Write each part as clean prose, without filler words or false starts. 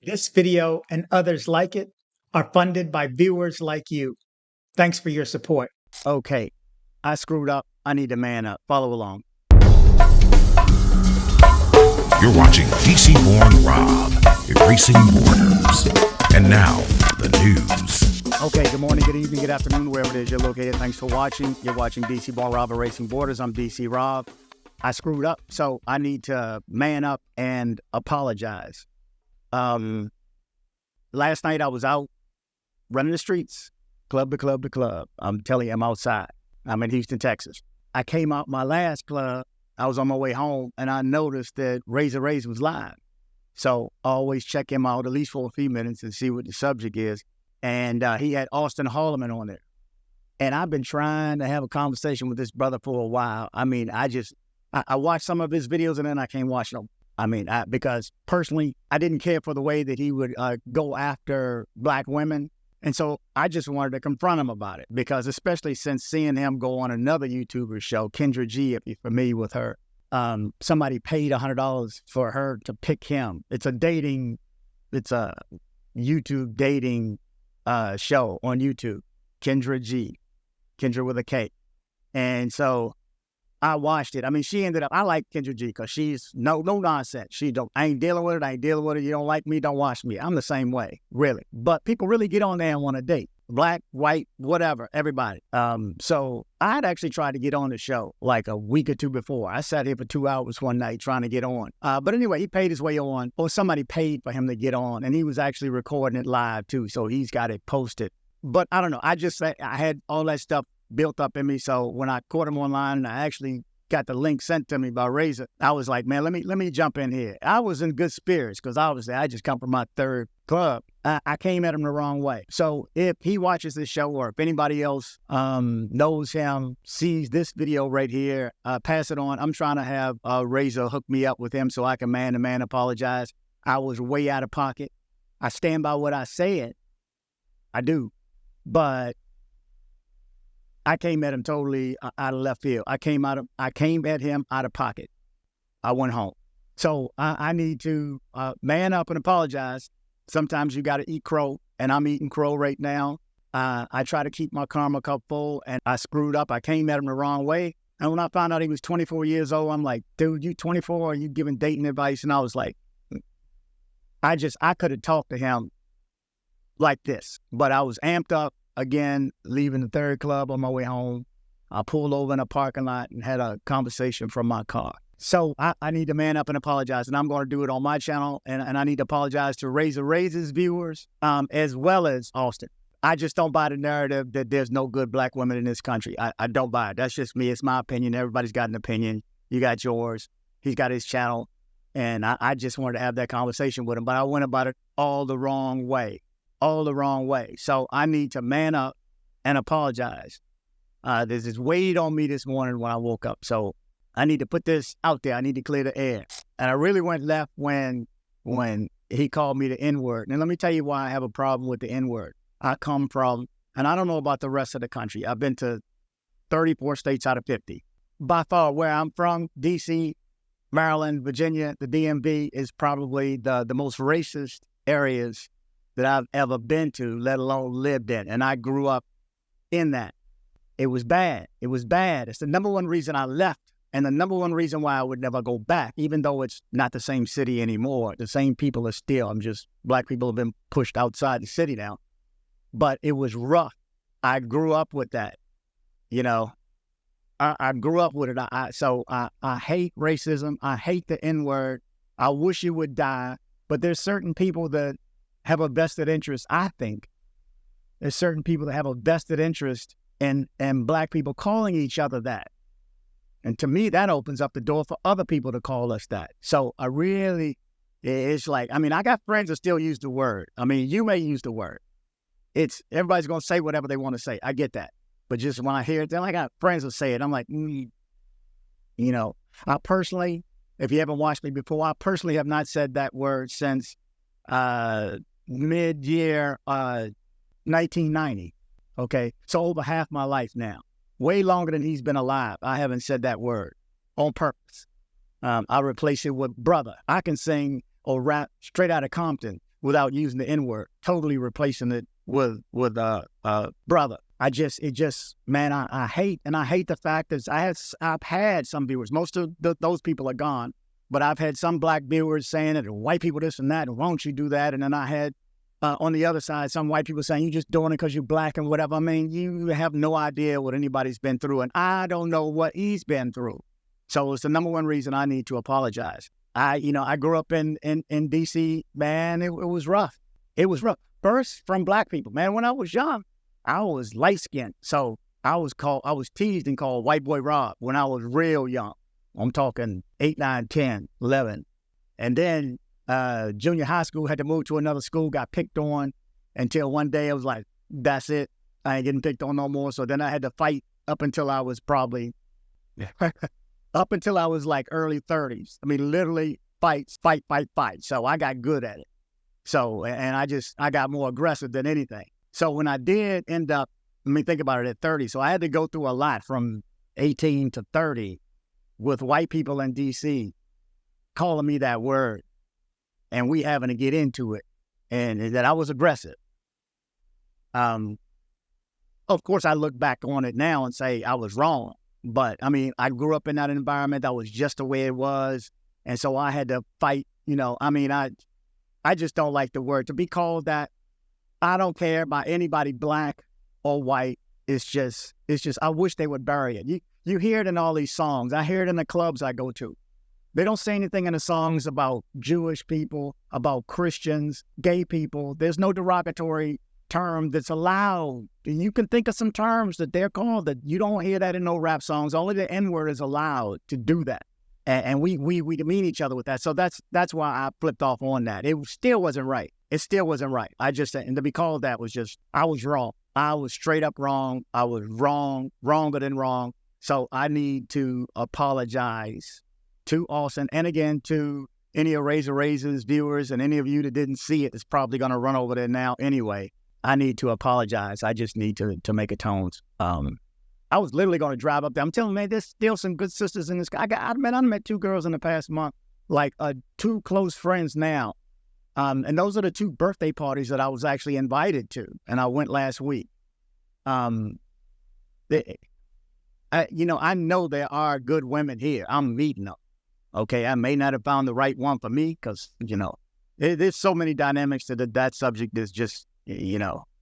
This video and others like it are funded by viewers like you. Thanks for your support. Okay, I screwed up. I need to man up. Follow along. You're watching DC-born Rob, erasing borders. And now, the news. Okay, good morning, good evening, good afternoon, wherever it is you're located. Thanks for watching. You're watching DC-born Rob, erasing borders. I'm DC Rob. I screwed up, so I need to man up and apologize. Last night I was out running the streets, club to club to club. I'm telling you, I'm outside. I'm in Houston, Texas. I came out my last club. I was on my way home, and I noticed that Razor was live. So I always check him out at least for a few minutes and see what the subject is. And he had Austin Holloman on there. And I've been trying to have a conversation with this brother for a while. I mean, I watched some of his videos and then I can't watch them. I mean, because personally, I didn't care for the way that he would go after black women. And so I just wanted to confront him about it, because especially since seeing him go on another YouTuber show, Kendra G, if you're familiar with her, somebody paid $100 for her to pick him. It's a YouTube dating show on YouTube, Kendra G, Kendra with a K. And so I watched it. I mean, she ended up, I like Kendra G because she's no nonsense. I ain't dealing with it. You don't like me, don't watch me. I'm the same way, really. But people really get on there and want to date. Black, white, whatever, everybody. So I had actually tried to get on the show like a week or two before. I sat here for 2 hours one night trying to get on. But anyway, he paid his way on, or somebody paid for him to get on, and he was actually recording it live too. So he's got it posted. But I don't know. I had all that stuff built up in me. So when I caught him online and I actually got the link sent to me by Razor, I was like, man, let me jump in here. I was in good spirits because obviously I just come from my third club. I came at him the wrong way. So if he watches this show, or if anybody else knows him, sees this video right here, pass it on. I'm trying to have Razor hook me up with him so I can man-to-man apologize. I was way out of pocket. I stand by what I said. I do. But I came at him totally out of left field. I came at him out of pocket. I went home. So I need to man up and apologize. Sometimes you got to eat crow, and I'm eating crow right now. I try to keep my karma cup full, and I screwed up. I came at him the wrong way. And when I found out he was 24 years old, I'm like, dude, you 24? Are you giving dating advice? And I was like, I could have talked to him like this, but I was amped up. Again, leaving the third club on my way home, I pulled over in a parking lot and had a conversation from my car. So I need to man up and apologize, and I'm going to do it on my channel, and I need to apologize to Razor's viewers, as well as Austin. I just don't buy the narrative that there's no good black women in this country. I don't buy it. That's just me. It's my opinion. Everybody's got an opinion. You got yours. He's got his channel, and I just wanted to have that conversation with him, but I went about it all the wrong way. So I need to man up and apologize. There's this weight on me this morning when I woke up. So I need to put this out there. I need to clear the air. And I really went left when he called me the N-word. And let me tell you why I have a problem with the N-word. I come from, and I don't know about the rest of the country. I've been to 34 states out of 50. By far, where I'm from, D.C., Maryland, Virginia, the DMV is probably the most racist areas that I've ever been to, let alone lived in. And I grew up in that. It was bad. It's the number one reason I left, and the number one reason why I would never go back, even though it's not the same city anymore. The same people are still, black people have been pushed outside the city now. But it was rough. I grew up with that. You know, I grew up with it. So I hate racism. I hate the N-word. I wish it would die. But there's certain people that have a vested interest, I think. There's certain people that have a vested interest in black people calling each other that. And to me, that opens up the door for other people to call us that. So it's like, I got friends that still use the word. You may use the word. Everybody's going to say whatever they want to say. I get that. But just when I hear it, then I got friends that say it. I'm like, I personally, if you haven't watched me before, I personally have not said that word since mid-year 1990. Okay, so over half my life now, way longer than he's been alive. I haven't said that word on purpose. I replace it with brother. I can sing or rap straight out of Compton. without using the N-word, totally replacing it with brother. Man, I hate the fact that I've had some viewers. Most of those people are gone, but I've had some black viewers saying that white people this and that, and why don't you do that? And then I had on the other side some white people saying you just doing it because you're black and whatever. I mean, you have no idea what anybody's been through, and I don't know what he's been through. So it's the number one reason I need to apologize. I grew up in D.C., man. It was rough. It was rough. First from black people, man. When I was young, I was light skinned, so I was teased and called White Boy Rob when I was real young. I'm talking 8, 9, 10, 11. And then junior high school, had to move to another school, got picked on until one day I was like, that's it. I ain't getting picked on no more. So then I had to fight up until I was probably, up until I was like early 30s. I mean, literally fight. So I got good at it. So, and I got more aggressive than anything. So when I did end up, think about it, at 30. So I had to go through a lot from 18 to 30 with white people in D.C. calling me that word and we having to get into it, and that I was aggressive. Of course, I look back on it now and say I was wrong. But, I mean, I grew up in that environment. That was just the way it was. And so I had to fight, I just don't like the word. To be called that, I don't care about anybody black or white. It's just, I wish they would bury it. You hear it in all these songs. I hear it in the clubs I go to. They don't say anything in the songs about Jewish people, about Christians, gay people. There's no derogatory term that's allowed. You can think of some terms that they're called that you don't hear that in no rap songs. Only the N-word is allowed to do that. And we demean each other with that. So that's why I flipped off on that. It still wasn't right. It still wasn't right. And to be called that was just, I was wrong. I was straight up wrong. I was wronger than wrong. So I need to apologize to Austin, and again to any of Razor Razor's viewers, and any of you that didn't see it is probably going to run over there now anyway. I need to apologize. I just need to make atones. I was literally going to drive up there. I'm telling you, man, there's still some good sisters in this. I met 2 girls in the past month, like 2 close friends now. And those are the 2 birthday parties that I was actually invited to, and I went last week. I know there are good women here. I'm meeting them. Okay, I may not have found the right one for me because, there's so many dynamics to that subject. Is just,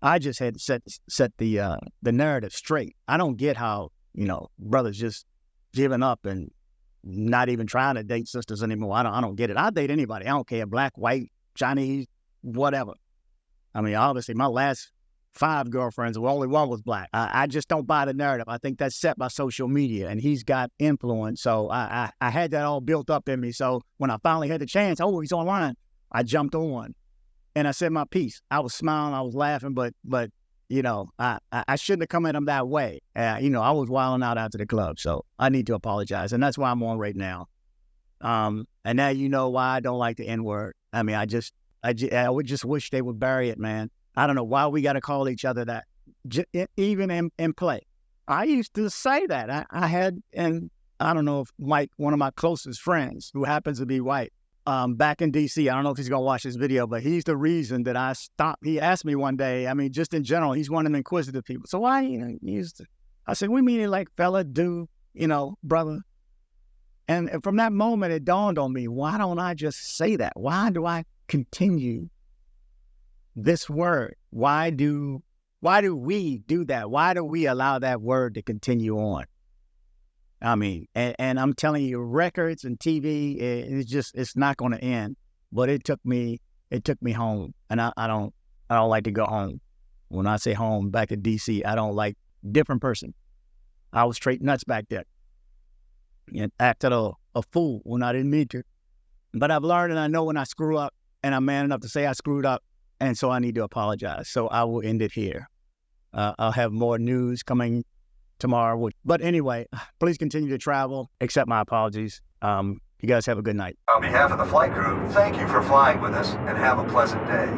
I just had to set the narrative straight. I don't get how, brothers just giving up and not even trying to date sisters anymore. I don't get it. I'll date anybody. I don't care, black, white, Chinese, whatever. I mean, obviously, my last 5 girlfriends, only one was black. I just don't buy the narrative. I think that's set by social media, and he's got influence. So I had that all built up in me. So when I finally had the chance, he's online, I jumped on, and I said my piece. I was smiling, I was laughing, but I shouldn't have come at him that way. I was wilding out after the club, so I need to apologize, and that's why I'm on right now. And now you know why I don't like the N-word. I mean, I would just wish they would bury it, man. I don't know why we got to call each other that, even in play. I used to say that. I had, and I don't know if Mike, one of my closest friends, who happens to be white, back in D.C., I don't know if he's going to watch this video, but he's the reason that I stopped. He asked me one day, I mean, just in general, he's one of them inquisitive people. So why, I said, we mean it like fella, dude, brother. And from that moment, it dawned on me, why don't I just say that? Why do I continue this word? Why do we do that? Why do we allow that word to continue on? I mean, and I'm telling you, records and TV, it's not going to end. But it took me home, and I don't like to go home. When I say home, back in D.C., I don't like different person. I was straight nuts back there, and acted a fool when I didn't mean to. But I've learned, and I know when I screw up, and I'm man enough to say I screwed up. And so I need to apologize. So I will end it here. I'll have more news coming tomorrow. But anyway, please continue to travel. Accept my apologies. You guys have a good night. On behalf of the flight crew, thank you for flying with us, and have a pleasant day.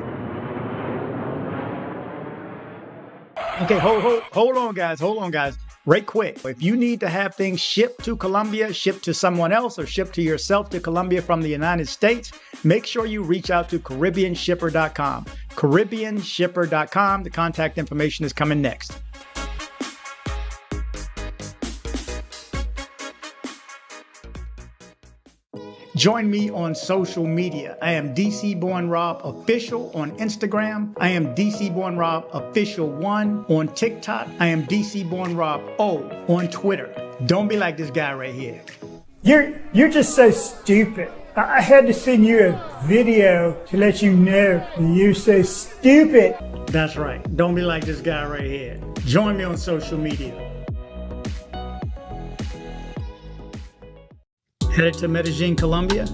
Okay, hold on, guys. right quick. If you need to have things shipped to Colombia, shipped to someone else, or shipped to yourself to Colombia from the United States, make sure you reach out to CaribbeanShipper.com. CaribbeanShipper.com. The contact information is coming next. Join me on social media. I am DC Born Rob Official on Instagram. I am DC Born Rob Official 1 on TikTok. I am DC Born Rob O on Twitter. Don't be like this guy right here. You're just so stupid. I had to send you a video to let you know you're so stupid. That's right. Don't be like this guy right here. Join me on social media. Headed to Medellin, Colombia?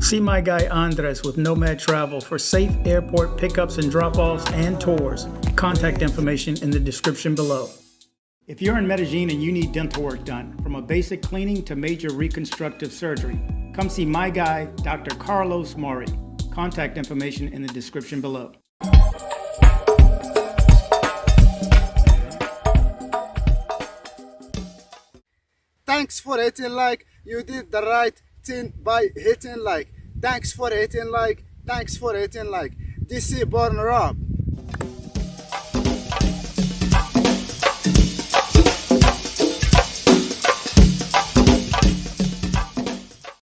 See my guy Andres with Nomad Travel for safe airport pickups and drop-offs and tours. Contact information in the description below. If you're in Medellin and you need dental work done, from a basic cleaning to major reconstructive surgery, come see my guy, Dr. Carlos Maury. Contact information in the description below. Thanks for hitting like. You did the right thing by hitting like. Thanks for hitting like. Thanks for hitting like. DC Born Rob.